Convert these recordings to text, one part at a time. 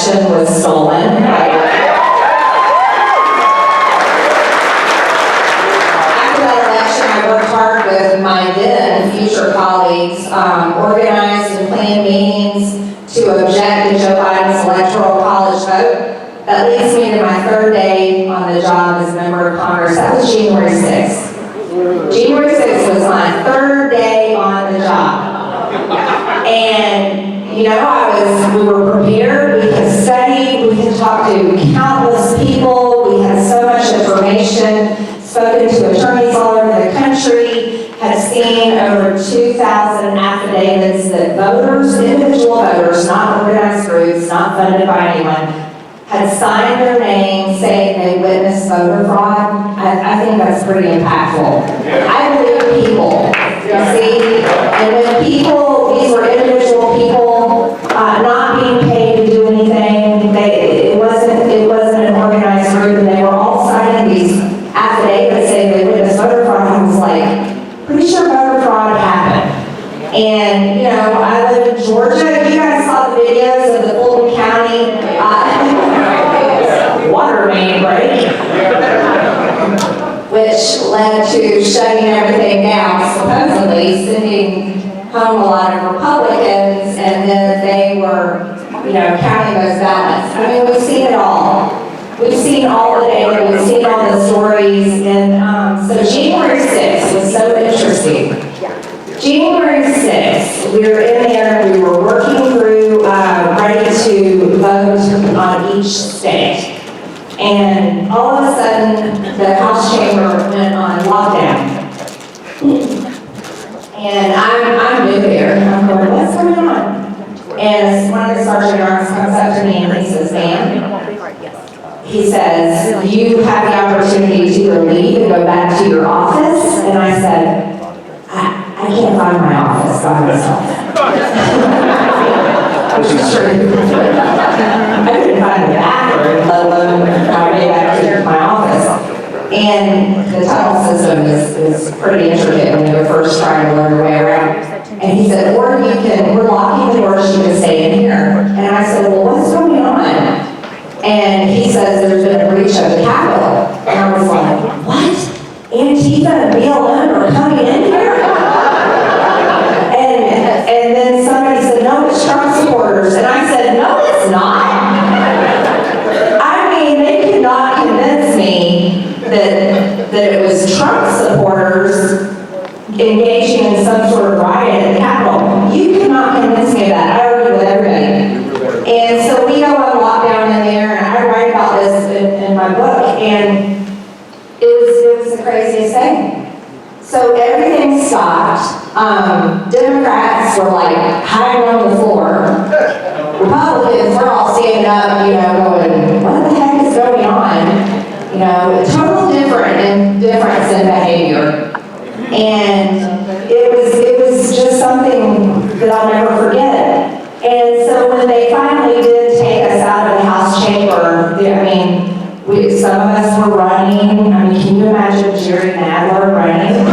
election was stolen. After that election, I worked hard with my then future colleagues, organized and planned meetings to object to Joe Biden's electoral college vote. That leads me to my third day on the job as a member of Congress. That was January 6th. January 6th was my third day on the job. And, you know, we were prepared, we had studied, we had talked to countless people, we had so much information, spoken to attorneys all over the country, had seen over 2,000 affidavits that voters, individual voters, not organized groups, not funded by anyone, had signed their name saying they witnessed voter fraud. I think that's pretty impactful. I believe people, you see, and when people, these were individual people, not being paid to do anything, it wasn't an organized group, and they were all signing these affidavits saying they witnessed voter fraud. I was like, pretty sure voter fraud happened. And, you know, I live in Georgia. You guys saw the videos of the Fulton County water main break, which led to shutting everything down, supposedly sending home a lot of Republicans, and then they were, you know, counting those ballots. I mean, we've seen it all. We've seen all the data, we've seen all the stories, and so January 6th was so interesting. January 6th, we were in there, we were working through, ready to vote on each state. And all of a sudden, the House chamber went on lockdown. And I'm new there. I'm going, what's going on? And one of the sergeant arms comes up to me and he says, ma'am, he says, you have the opportunity to either leave and go back to your office. And I said, I can't find my office by myself. Which is true. I couldn't find the bathroom, let alone my way back to my office. And the tunnel system is pretty intricate when you're first trying to learn your way around. And he said, or we're locking the doors, you can stay in here. And I said, well, what's going on? And he says, there's been a breach of the Capitol. And I was like, what? Antifa and BLM are coming in here? And then somebody said, no, it's Trump supporters. And I said, no, it's not. I mean, they could not convince me that it was Trump supporters engaging in some sort of riot at the Capitol. You could not convince me of that. I argued with everybody. And so we go on lockdown in there, and I write about this in my book, and it was the craziest thing. So everything stopped. Democrats were like hiding on the floor. Republicans were all standing up, you know, going, what the heck is going on? You know, total difference in behavior. And it was just something that I'll never forget. And so when they finally did take us out of the House chamber, I mean, some of us were running. I mean, can you imagine Jerry Nadler running?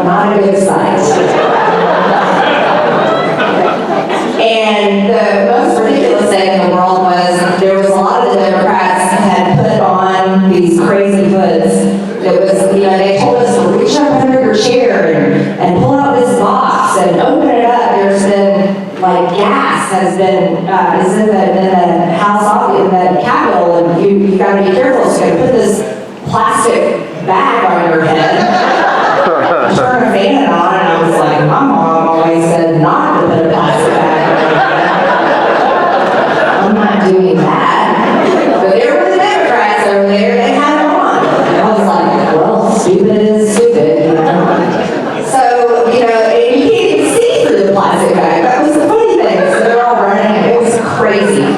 Not a good sight. And the most ridiculous thing in the world was there was a lot of the Democrats had put on these crazy hoods that was, you know, they told us to reach up under your chair and pull out this box and open it up. There's been like gas is in the House office, in the Capitol, and you got to be careful. So you put this plastic bag on your head, turn a fan on, and I was like, my mom always said not to put a plastic bag on your head. I'm not doing that. But there were the Democrats over there, they had them on. And I was like, well, stupid is stupid, you know. So, you know, and you can't even see through the plastic bag. That was the funny thing. So they're all running, and it was crazy.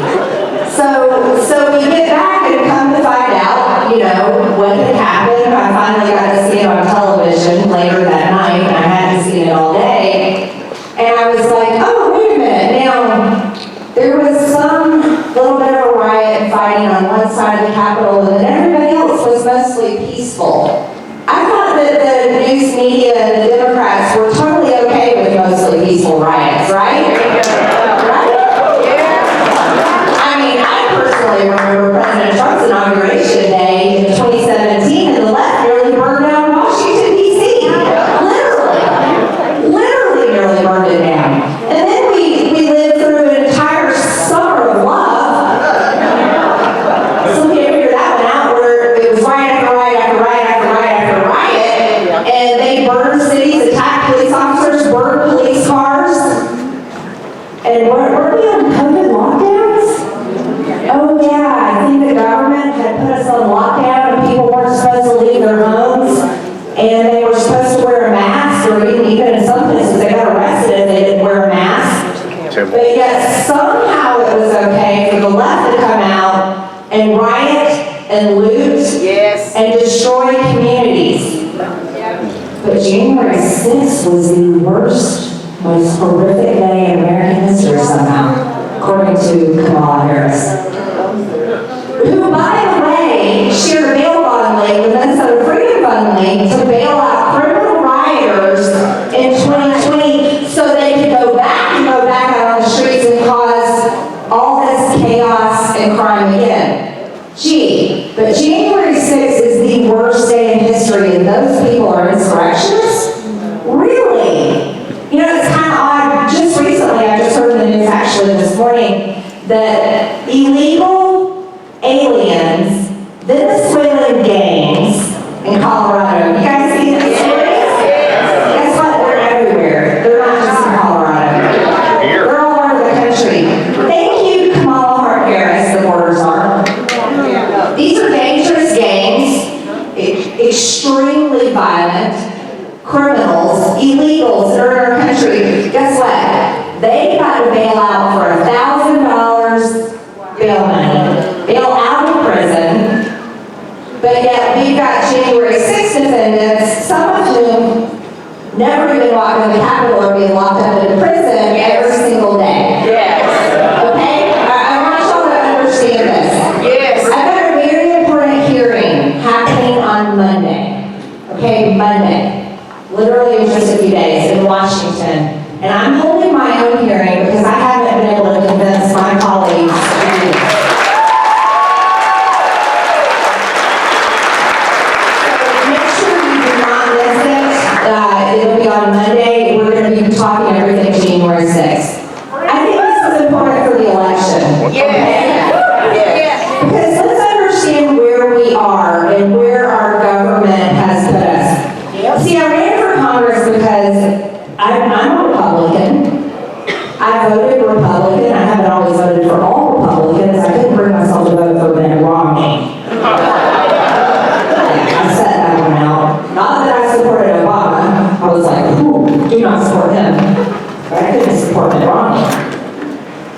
So we get back and come to find out, you know, what had happened. I finally got to see it on television later that night, and I hadn't seen it all day. And I was like, oh, wait a minute. Now, there was some little bit of a riot and fighting on one side of the Capitol, and then everybody else was mostly peaceful. I thought that the news media and the Democrats were totally okay with mostly and they were supposed to wear a mask, or even in some places they got arrested if they didn't wear a mask. But yet somehow it was okay for the left to come out and riot and loot and destroy communities. But January 6th was the worst, most horrific day in American history somehow, according to Kamala Harris. Who, by the way, shared a bail bond link with Minnesota Freedom Fund link to bail out criminal rioters in 2020 so they could go back out on the streets and cause all this chaos and crime again. Gee, but January 6th is the worst day in history, and those people are insurrectionists? Really? You know, it's kind of odd. Just recently, I just heard in the news actually this morning that illegal aliens, Venezuelan gangs in Colorado. You guys see this story? Guess what? They're everywhere. They're not just in Colorado. They're all over the country. Thank you, Kamala Harris, the border czar. These are dangerous gangs, extremely violent, criminals, illegals that are in our country. Guess what? They got to bail out for $1,000 bail money, bail out of prison, but yet we've got January 6th defendants, some of whom never even walked in the Capitol or being locked up in prison every single day. Yes. Okay? I want y'all to understand this. Yes. I've got a very important hearing happening on Monday. Okay, Monday. Literally in just a few days in Washington. And I'm holding my own hearing because I haven't been able to convince my colleagues to do this. So make sure you do not miss it. It'll be on Monday. We're going to be talking everything January 6th. I think this is important for the election. Okay? Because let's understand where we are and where our government has put us. See, I ran for Congress because I'm a Republican. I voted Republican. I haven't always voted for all Republicans. I couldn't bring myself to vote for Mitt Romney. I set that one out. Not that I supported Obama. I was like, ooh, do not support him. But I couldn't support Mitt Romney.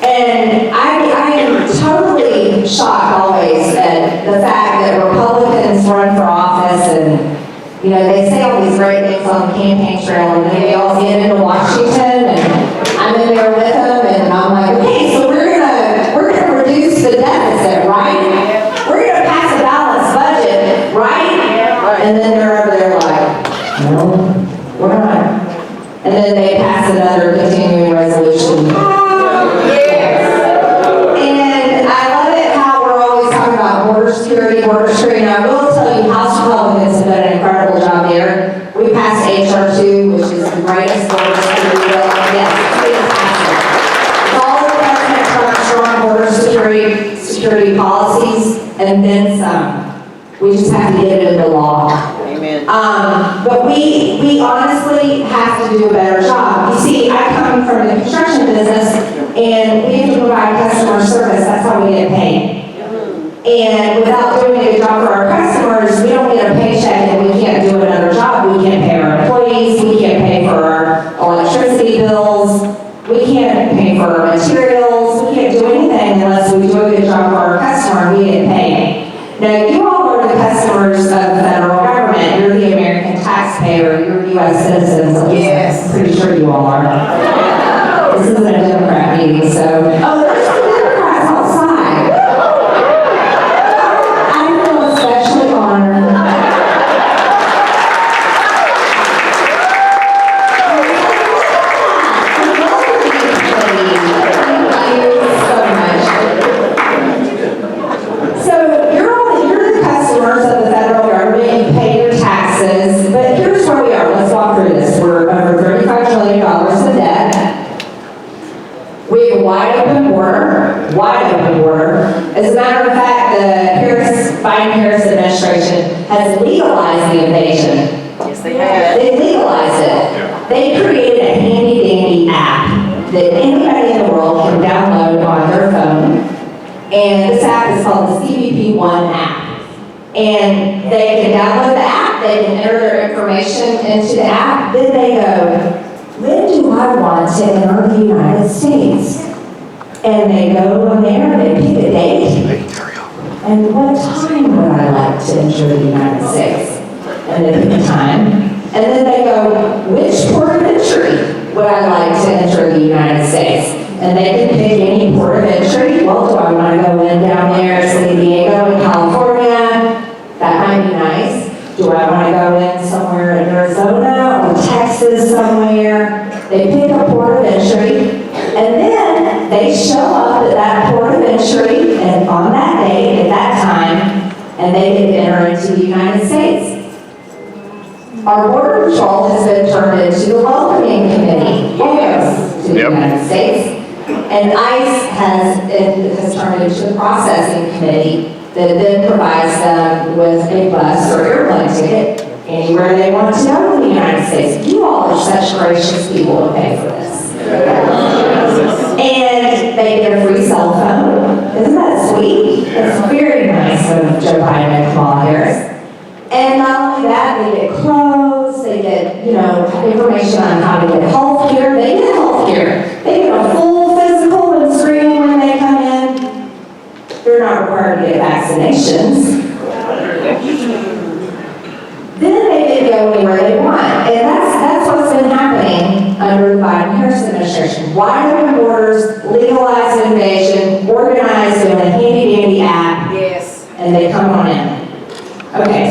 And I am totally shocked always at the fact that Republicans run for office and, you know, they say all these great things on the campaign trail, and then they all get into Washington, and I'm in there with them, and I'm like, okay, so we're gonna reduce the deficit, right? We're gonna pass a balanced budget, right? And then they're over there like, no, we're not. And then they pass another continuing resolution. And I love it how we're always talking about border security, and I will tell you, House Republicans have done an incredible job there. We passed HR 2, which is the greatest border security bill. Yes, it's all the president Trump's strong border security policies, and then some. We just have to get it into law. Amen. But we honestly have to do a better job. You see, I come from the construction business, and we have to provide customer service. That's how we get paid. And without doing a good job for our customers, we don't get a paycheck, and we can't do another job. We can't pay our employees. We can't pay for our electricity bills. We can't pay for our materials. We can't do anything unless we do a good job for our customer and we get paid. Now, you all are the customers of the federal government. You're the American taxpayer. You're U.S. citizens. At least Yes. I'm pretty sure you all are. This isn't a Democrat meeting, so. Oh, there's some Democrats outside. I feel especially honored. Thank you so much. So you're the customers of the federal government. You pay your taxes, but here's where we are. Let's walk through this. We're over $35 trillion in debt. We have a wide open border. As a matter of fact, the Biden-Harris administration has legalized the invasion. Yes, they have. They legalized it. They created a handy-dandy app that anybody in the world can download on their phone. And this app is called the CBP One app. And they can download the app, app, they can enter their information into the app, then they go, when do I want to enter the United States? And they go in there, they pick a date, and what time would I like to enter the United States? And they pick a time, and then they go, which port of entry would I like to enter the United States? And they can pick any port of entry. Well, do I want to go in down there, San Diego in California? That might be nice. Do I want to go in somewhere in Arizona or Texas somewhere? They pick a port of entry, and then they show up at that port of entry and on that date, at that time, and they can enter into the United States. Our Border Patrol has been turned into the welcoming committee to the United States. And ICE has turned into the processing committee that then provides them with a bus or airplane ticket anywhere they want to go in the United States. You all are such gracious people to pay for this. And they get a free cell phone. Isn't that sweet? It's very nice of Joe Biden and Kamala Harris. And not only that, they get clothes, they get, information on how to get health care. They get health care. They get a full physical and screening when they come in. They're not required to get vaccinations. Then they can go anywhere they want. And that's what's been happening under the Biden-Harris administration. Wide open borders, legalized invasion, organized in a handy-dandy app. Yes. And they come on in. Okay,